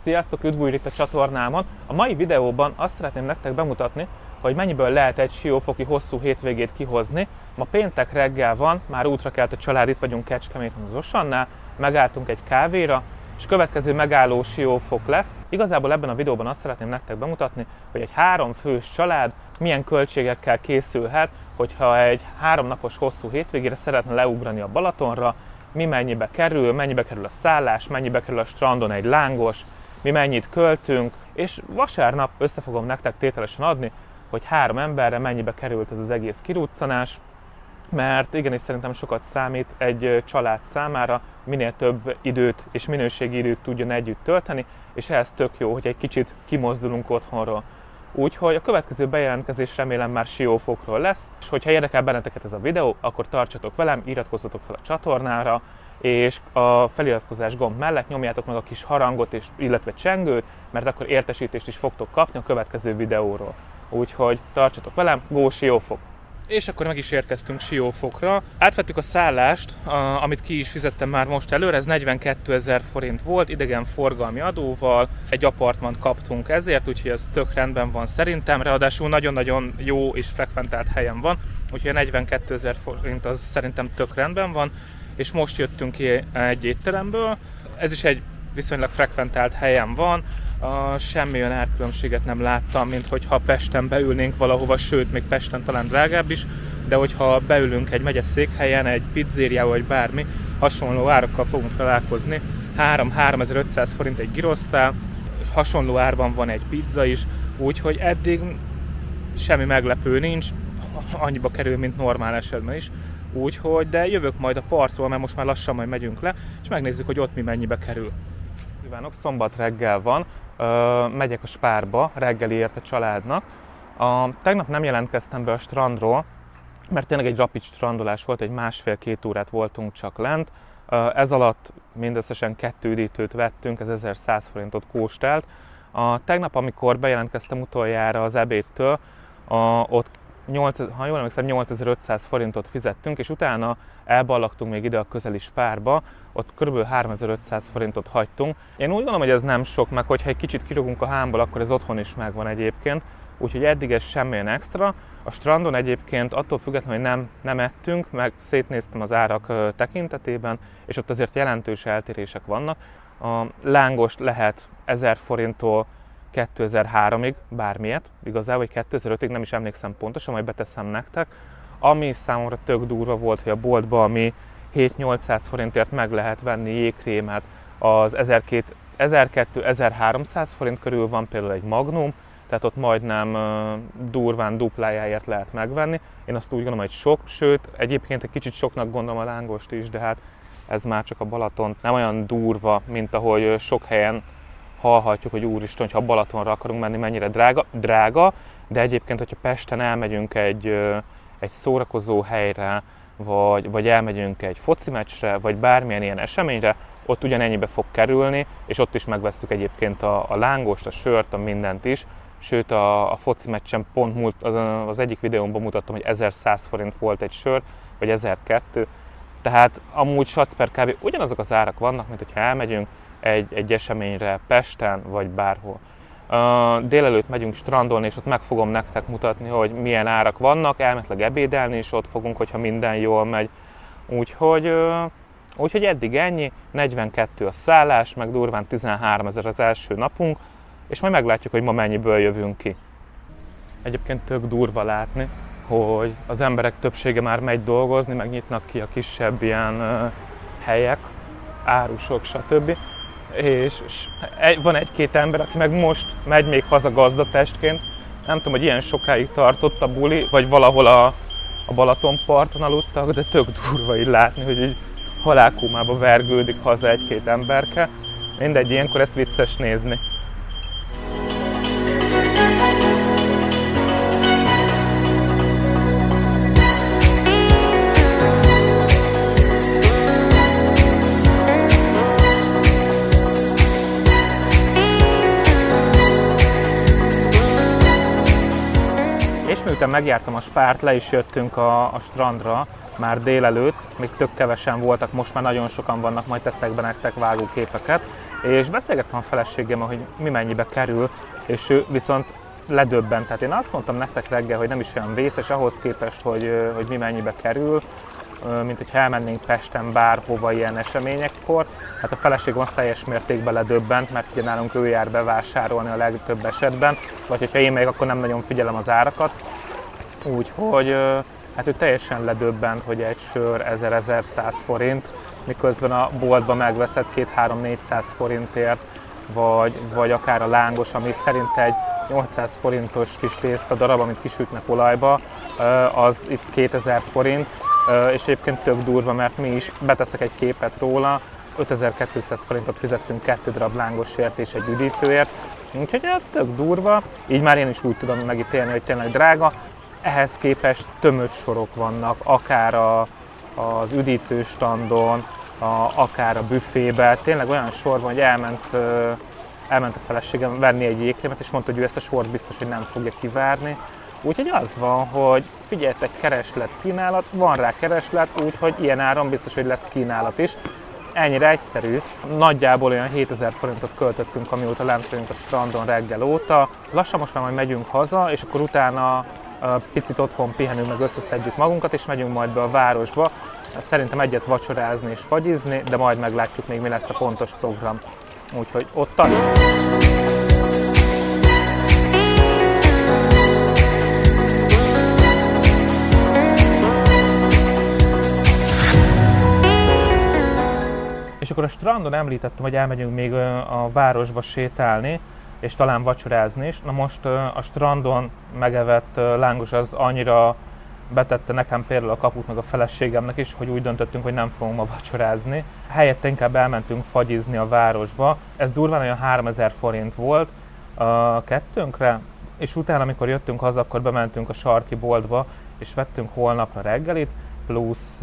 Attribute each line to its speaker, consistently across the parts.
Speaker 1: Sziasztok, üdvülj itt a csatornámon! A mai videóban azt szeretném nektek bemutatni, hogy mennyiből lehet egy siófoki hosszú hétvégét kihozni. Ma péntek reggel van, már útra kelt a család, itt vagyunk Kecskeméten az Osannál, megálltunk egy kávéra, és következő megálló Siófok lesz. Igazából ebben a videóban azt szeretném nektek bemutatni, hogy egy 3 fős család milyen költségekkel készülhet, hogyha egy 3 napos hosszú hétvégére szeretne leugrani a Balatonra, mi mennyibe kerül a szállás, mennyibe kerül a strandon egy lángos, mi mennyit költünk, és vasárnap össze fogom nektek tételesen adni, hogy 3 emberre mennyibe került ez az egész kiruccanás, mert igenis szerintem sokat számít egy család számára, minél több időt és minőségi időt tudjon együtt tölteni, és ehhez tök jó, hogy egy kicsit kimozdulunk otthonról. Úgyhogy a következő bejelentkezés remélem már Siófokról lesz, és hogyha érdekel benneteket ez a videó, akkor tartsatok velem, iratkozzatok fel a csatornára, és a feliratkozás gomb mellett nyomjátok meg a kis harangot, illetve csengőt, mert akkor értesítést is fogtok kapni a következő videóról. Úgyhogy tartsatok velem, go Siófok! És akkor meg is érkeztünk Siófokra. Átvettük a szállást, amit ki is fizettem már most előre, ez 42 000 forint volt, idegenforgalmi adóval. Egy apartmant kaptunk ezért, úgyhogy ez tök rendben van szerintem, ráadásul nagyon-nagyon jó és frekventált helyen van, úgyhogy a 42 000 forint az szerintem tök rendben van, és most jöttünk ki egy étteremből. Ez is egy viszonylag frekventált helyen van, semmi olyan árkülönbséget nem láttam, mint hogyha Pesten beülnénk valahova, sőt, még Pesten talán drágább is, de hogyha beülünk egy megyeszékhelyen, egy pizzériába vagy bármi, hasonló árakkal fogunk találkozni. 3-3500 forint egy gyrosztál, hasonló árban van egy pizza is, úgyhogy eddig semmi meglepő nincs, annyiba kerül, mint normál esetben is. Úgyhogy, de jövök majd a partról, mert most már lassan majd megyünk le, és megnézzük, hogy ott mi mennyibe kerül. Kívánok, szombat reggel van, megyek a Spárba reggeliért a családnak. Tegnap nem jelentkeztem be a strandról, mert tényleg egy rapid strandolás volt, egy 1,5-2 órát voltunk csak lent. Ez alatt mindösszesen 2 üdítőt vettünk, ez 1100 forintot kóstált. Tegnap, amikor bejelentkeztem utoljára az ebédtől, ott ha jól emlékszem, 8500 forintot fizettünk, és utána elballagtunk még ide a közeli Spárba, ott kb. 3500 forintot hagytunk. Én úgy gondolom, hogy ez nem sok, meg hogyha egy kicsit kirúgunk a hámból, akkor ez otthon is megvan egyébként, úgyhogy eddig ez semmilyen extra. A strandon egyébként attól függetlenül, hogy nem ettünk, meg szétnéztem az árak tekintetében, és ott azért jelentős eltérések vannak. A lángost lehet 1000 forinttól 2003-ig, bármilyet, igazából, vagy 2005-ig, nem is emlékszem pontosan, majd beteszem nektek. Ami számomra tök durva volt, hogy a boltban ami 7-800 forintért meg lehet venni jégkrémet, az 1200-1300 forint körül van például egy Magnum, tehát ott majdnem durván duplájáért lehet megvenni. Én azt úgy gondolom, hogy sok, sőt, egyébként egy kicsit soknak gondolom a lángost is, de hát ez már csak a Balaton, nem olyan durva, mint ahogy sok helyen hallhatjuk, hogy úristen, ha Balatonra akarunk menni, mennyire drága, de egyébként, hogyha Pesten elmegyünk egy szórakozó helyre, vagy elmegyünk egy foci meccsre, vagy bármilyen ilyen eseményre, ott ugyanennyibe fog kerülni, és ott is megvesszük egyébként a lángost, a sört, a mindent is. Sőt, a foci meccsen pont az egyik videómban mutattam, hogy 1100 forint volt egy sör, vagy 1200. Tehát amúgy sac per kb. Ugyanazok az árak vannak, mint hogyha elmegyünk egy eseményre Pesten, vagy bárhol. Délelőtt megyünk strandolni, és ott meg fogom nektek mutatni, hogy milyen árak vannak, elméletileg ebédelni is ott fogunk, hogyha minden jól megy. Úgyhogy eddig ennyi, 42 a szállás, meg durván 13 000 az első napunk, és majd meglátjuk, hogy ma mennyiből jövünk ki. Egyébként tök durva látni, hogy az emberek többsége már megy dolgozni, meg nyitnak ki a kisebb ilyen helyek, árusok, stb. És van egy-két ember, aki meg most megy még haza gazdatestként. Nem tudom, hogy ilyen sokáig tartott a buli, vagy valahol a Balatonparton aludtak, de tök durva így látni, hogy így halálkómába vergődik haza egy-két emberke. Mindegy, ilyenkor ezt vicces nézni. És miután megjártam a Spárt, le is jöttünk a strandra, már délelőtt, még tök kevesen voltak, most már nagyon sokan vannak, majd teszek be nektek vágóképeket. és beszélgettem a feleségemmel, hogy mi mennyibe kerül, és ő viszont ledöbbent. Tehát én azt mondtam nektek reggel, hogy nem is olyan vészes ahhoz képest, hogy mi mennyibe kerül, mint hogyha elmennénk Pesten bárhova ilyen eseményekkor. Hát a feleségem az teljes mértékben ledöbbent, mert ugye nálunk ő jár bevásárolni a legtöbb esetben, vagy hogyha én megyek, akkor nem nagyon figyelem az árakat. Úgyhogy hát ő teljesen ledöbbent, hogy egy sör 1000-1100 forint, miközben a boltban megveszed 200-300-400 forintért, vagy akár a lángos, ami szerint egy 800 forintos kis tészta darab, amit kisütnek olajba, az itt 2000 forint, és egyébként tök durva, mert mi is, beteszek egy képet róla, 5200 forintot fizettünk 2 darab lángosért és egy üdítőért, úgyhogy tök durva, így már én is úgy tudom megítélni, hogy tényleg drága. Ehhez képest tömött sorok vannak, akár az üdítőstandon, akár a büfébe, tényleg olyan sor van, hogy elment a feleségem venni egy jégkrémet, és mondta, hogy ő ezt a sort biztos, hogy nem fogja kivárni. Úgyhogy az van, hogy figyeljetek, kereslet, kínálat, van rá kereslet, úgyhogy ilyen áron biztos, hogy lesz kínálat is. Ennyire egyszerű. Nagyjából olyan 7000 forintot költöttünk, amióta lent vagyunk a strandon reggel óta. Lassan most már majd megyünk haza, és akkor utána picit otthon pihenünk, meg összeszedjük magunkat, és megyünk majd be a városba. Szerintem egyet vacsorázni és fagyizni, de majd meglátjuk még, mi lesz a pontos program. Úgyhogy ott talán. És akkor a strandon említettem, hogy elmegyünk még a városba sétálni, és talán vacsorázni is. Na most a strandon megevett lángos az annyira betette nekem például a kaput, meg a feleségemnek is, hogy úgy döntöttünk, hogy nem fogunk ma vacsorázni. Helyette inkább elmentünk fagyizni a városba. Ez durván olyan 3000 forint volt a kettőnkre, és utána, amikor jöttünk haza, akkor bementünk a sarki boltba, és vettünk holnapra reggelit, plusz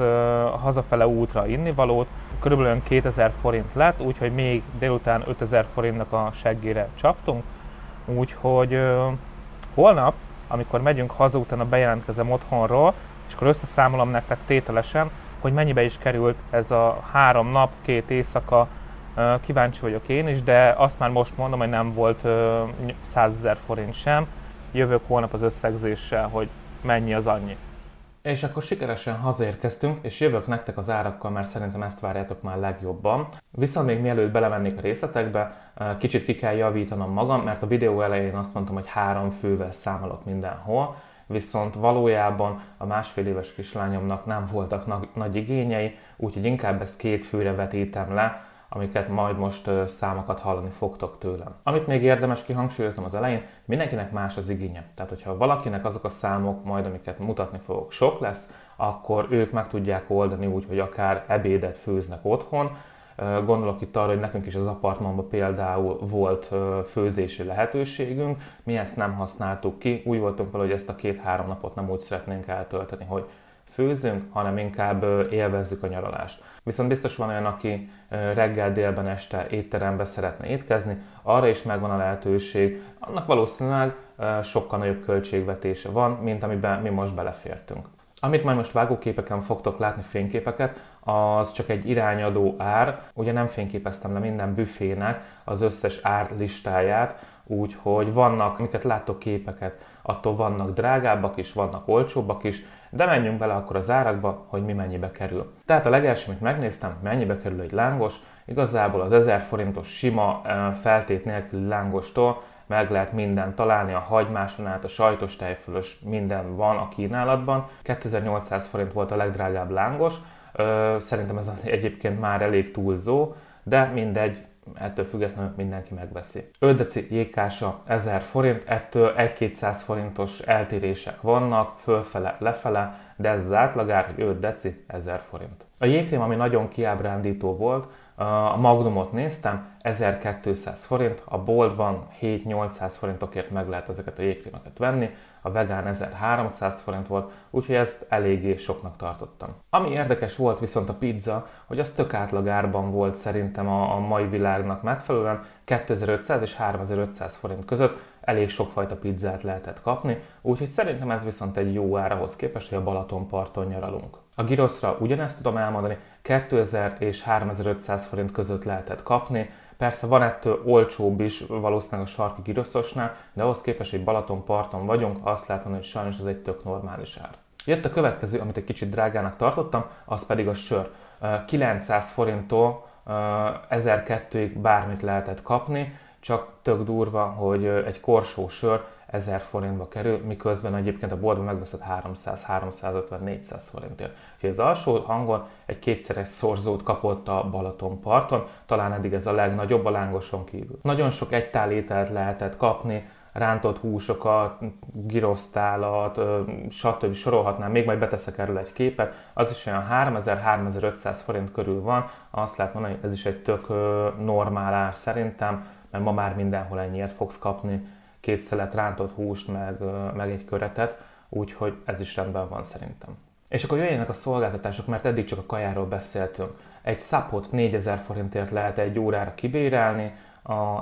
Speaker 1: hazafele útra innivalót. Körülbelül 2000 forint lett, úgyhogy még délután 5000 forintnak a seggére csaptunk. Úgyhogy holnap, amikor megyünk haza, utána bejelentkezem otthonról, és akkor összeszámolom nektek tételesen, hogy mennyibe is került ez a 3 nap, 2 éjszaka. Kíváncsi vagyok én is, de azt már most mondom, hogy nem volt 100 000 forint sem. Jövök holnap az összegzéssel, hogy mennyi az annyi. És akkor sikeresen hazaérkeztünk, és jövök nektek az árakkal, mert szerintem ezt várjátok már legjobban. Viszont még mielőtt belemennék a részletekbe, kicsit ki kell javítanom magam, mert a videó elején azt mondtam, hogy 3 fővel számolok mindenhol, viszont valójában a másfél éves kislányomnak nem voltak nagy igényei, úgyhogy inkább ezt 2 főre vetítem le, amiket majd most számokat hallani fogtok tőlem. Amit még érdemes kihangsúlyoznom az elején, mindenkinek más az igénye. Tehát, hogyha valakinek azok a számok majd, amiket mutatni fogok, sok lesz, akkor ők meg tudják oldani úgy, hogy akár ebédet főznek otthon. Gondolok itt arra, hogy nekünk is az apartmanban például volt főzési lehetőségünk, mi ezt nem használtuk ki, úgy voltunk vele, hogy ezt a 2-3 napot nem úgy szeretnénk eltölteni, hogy főzünk, hanem inkább élvezzük a nyaralást. Viszont biztos van olyan, aki reggel, délben, este étterembe szeretne étkezni, arra is megvan a lehetőség, annak valószínűleg sokkal nagyobb költségvetése van, mint amiben mi most belefértünk. Amit majd most vágóképeken fogtok látni, fényképeket, az csak egy irányadó ár. Ugye nem fényképeztem le minden büfének az összes ár listáját, úgyhogy vannak, amiket láttok képeket, attól vannak drágábbak is, vannak olcsóbbak is, de menjünk bele akkor az árakba, hogy mi mennyibe kerül. Tehát a legelső, amit megnéztem, mennyibe kerül egy lángos, igazából az 1000 forintos sima feltét nélküli lángostól meg lehet mindent találni, a hagymáson át, a sajtos tejfölös, minden van a kínálatban. 2800 forint volt a legdrágább lángos, szerintem ez egyébként már elég túlzó, de mindegy, ettől függetlenül mindenki megveszi. 5 deci jégkása 1000 forint, ettől 1-200 forintos eltérések vannak, fölfele, lefele, de ez az átlagár, hogy 5 deci 1000 forint. A jégkrém, ami nagyon kiábrándító volt, a Magnumot néztem, 1200 forint, a boltban 7-800 forintokért meg lehet ezeket a jégkrémeket venni, a vegán 1300 forint volt, úgyhogy ezt eléggé soknak tartottam. Ami érdekes volt viszont a pizza, hogy az tök átlagárban volt szerintem a mai világnak megfelelően, 2500 és 3500 forint között elég sokfajta pizzát lehetett kapni, úgyhogy szerintem ez viszont egy jó ár ahhoz képest, hogy a Balatonparton nyaralunk. A gyroszra ugyanezt tudom elmondani, 2000 és 3500 forint között lehetett kapni, Persze van ettől olcsóbb is valószínűleg a sarki giroszosnál, de ahhoz képest, hogy Balatonparton vagyunk, azt lehet mondani, hogy sajnos ez egy tök normális ár. Jött a következő, amit egy kicsit drágának tartottam, az pedig a sör. 900 forinttól 1002-ig bármit lehetett kapni, csak tök durva, hogy egy korsó sör 1000 forintba kerül, miközben egyébként a boltban megveszed 300, 350, 400 forintért. Úgyhogy az alsó hangon egy kétszeres szorzót kapott a Balatonparton, talán eddig ez a legnagyobb a lángoson kívül. Nagyon sok egytál ételt lehetett kapni, rántott húsokat, girosztálat, stb. Sorolhatnám, még majd beteszek erről egy képet, az is olyan 3000-3500 forint körül van, azt lehet mondani, hogy ez is egy tök normál ár szerintem, mert ma már mindenhol ennyiért fogsz kapni 2 szelet rántott húst, meg egy köretet, úgyhogy ez is rendben van szerintem. És akkor jöjjenek a szolgáltatások, mert eddig csak a kajáról beszéltünk. Egy szapot 4000 forintért lehet egy órára kibérelni,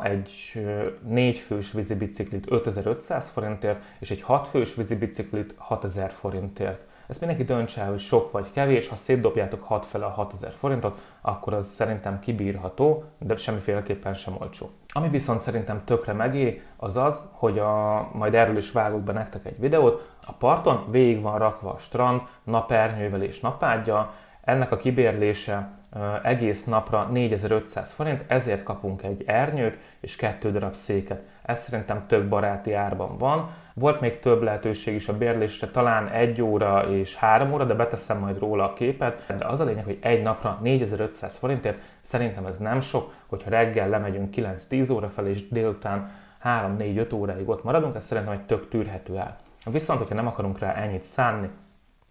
Speaker 1: egy 4 fős vízibiciklit 5500 forintért, és egy 6 fős vízibiciklit 6000 forintért. Ezt mindenki döntse el, hogy sok vagy kevés, ha szétdobjátok 6 fele a 6000 forintot, akkor az szerintem kibírható, de semmiféleképpen sem olcsó. Ami viszont szerintem tökre megéri, az az, hogy majd erről is vágok be nektek egy videót, a parton végig van rakva a strand, napernyővel és napággyal, ennek a kibérlése egész napra 4500 forint, ezért kapunk egy ernyőt és 2 darab széket. Ez szerintem tök baráti árban van. Volt még több lehetőség is a bérlésre, talán 1 óra és 3 óra, de beteszem majd róla a képet. De az a lényeg, hogy egy napra 4500 forintért szerintem ez nem sok, hogyha reggel lemegyünk 9-10 óra felé, és délután 3-4-5 óráig ott maradunk, ez szerintem egy tök tűrhető ár. Viszont, hogyha nem akarunk rá ennyit szánni,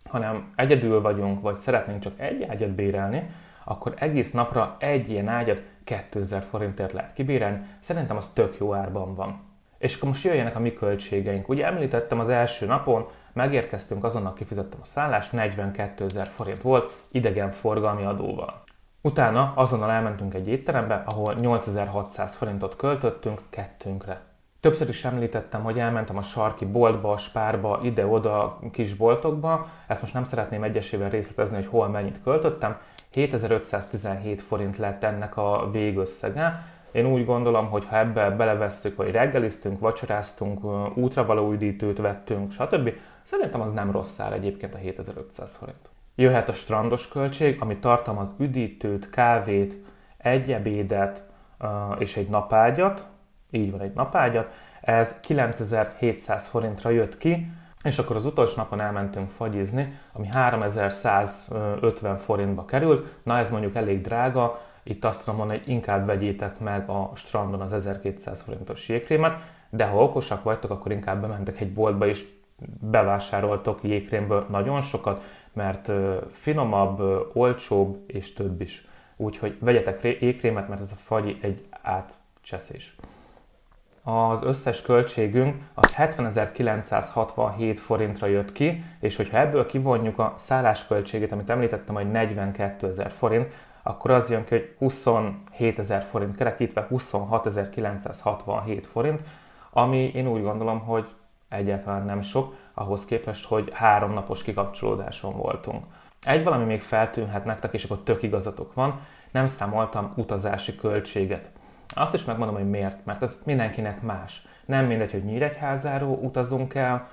Speaker 1: hanem egyedül vagyunk, vagy szeretnénk csak egy ágyat bérelni, akkor egész napra egy ilyen ágyat 2000 forintért lehet kibérelni. Szerintem az tök jó árban van. És akkor most jöjjenek a mi költségeink. Ugye említettem az első napon, megérkeztünk, azonnal kifizettem a szállást, 42 000 forint volt idegenforgalmi adóval. Utána azonnal elmentünk egy étterembe, ahol 8600 forintot költöttünk kettőnkre. Többször is említettem, hogy elmentem a sarki boltba, a Spárba, ide-oda kis boltokba. Ezt most nem szeretném egyesével részletezni, hogy hol mennyit költöttem. 7517 forint lett ennek a végösszege. Én úgy gondolom, hogy ha ebbe belevesszük, hogy reggeliztünk, vacsoráztunk, útra való üdítőt vettünk, stb. Szerintem az nem rossz ár egyébként a 7500 forint. Jöhet a strandos költség, ami tartalmaz üdítőt, kávét, egy ebédet és egy napágyat. Így van, egy napágyat. Ez 9700 forintra jött ki, és akkor az utolsó napon elmentünk fagyizni, ami 3150 forintba került. Na ez mondjuk elég drága, itt azt tudom mondani, hogy inkább vegyétek meg a strandon az 1200 forintos jégkrémet, de ha okosak vagytok, akkor inkább bementek egy boltba és bevásároltok jégkrémből nagyon sokat, mert finomabb, olcsóbb és több is. Úgyhogy vegyetek jégkrémet, mert ez a fagyi egy átcseszés. Az összes költségünk az 70.967 forintra jött ki, és hogyha ebből kivonjuk a szállásköltségét, amit említettem, hogy 42 000 forint, akkor az jön ki, hogy 27 000 forint kerekítve 26.967 forint, ami én úgy gondolom, hogy egyáltalán nem sok, ahhoz képest, hogy 3 napos kikapcsolódáson voltunk. Egy valami még feltűnhet nektek, és akkor tök igazatok van, nem számoltam utazási költséget. Azt is megmondom, hogy miért, mert ez mindenkinek más. Nem mindegy, hogy Nyíregyházáról utazunk el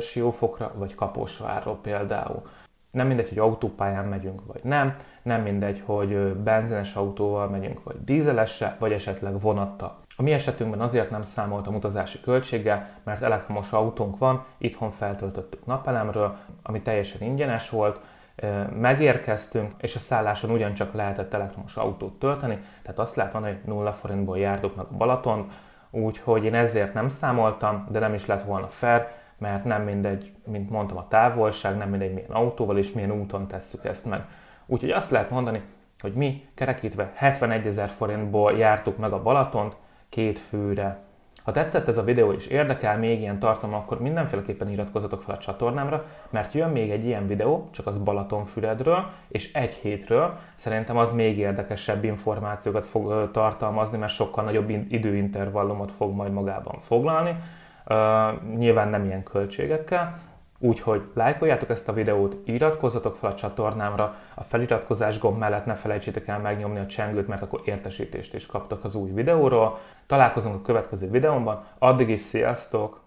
Speaker 1: Siófokra, vagy Kaposvárról például. Nem mindegy, hogy autópályán megyünk, vagy nem. Nem mindegy, hogy benzines autóval megyünk, vagy dízelessel, vagy esetleg vonattal. A mi esetünkben azért nem számoltam utazási költséggel, mert elektromos autónk van, itthon feltöltöttük napelemről, ami teljesen ingyenes volt, megérkeztünk, és a szálláson ugyancsak lehetett elektromos autót tölteni, tehát azt lehet mondani, hogy 0 forintból jártuk meg a Balatont, úgyhogy én ezért nem számoltam, de nem is lett volna fair, mert nem mindegy, mint mondtam, a távolság, nem mindegy milyen autóval és milyen úton tesszük ezt meg. Úgyhogy azt lehet mondani, hogy mi kerekítve 71 000 forintból jártuk meg a Balatont 2 főre. Ha tetszett ez a videó és érdekel még ilyen tartalom, akkor mindenféleképpen iratkozzatok fel a csatornámra, mert jön még egy ilyen videó, csak az Balatonfüredről és egy hétről. Szerintem az még érdekesebb információkat fog tartalmazni, mert sokkal nagyobb időintervallumot fog majd magában foglalni. Nyilván nem ilyen költségekkel. Úgyhogy lájkoljátok ezt a videót, iratkozzatok fel a csatornámra, a feliratkozás gomb mellett ne felejtsétek el megnyomni a csengőt, mert akkor értesítést is kaptok az új videóról. Találkozunk a következő videómban, addig is sziasztok!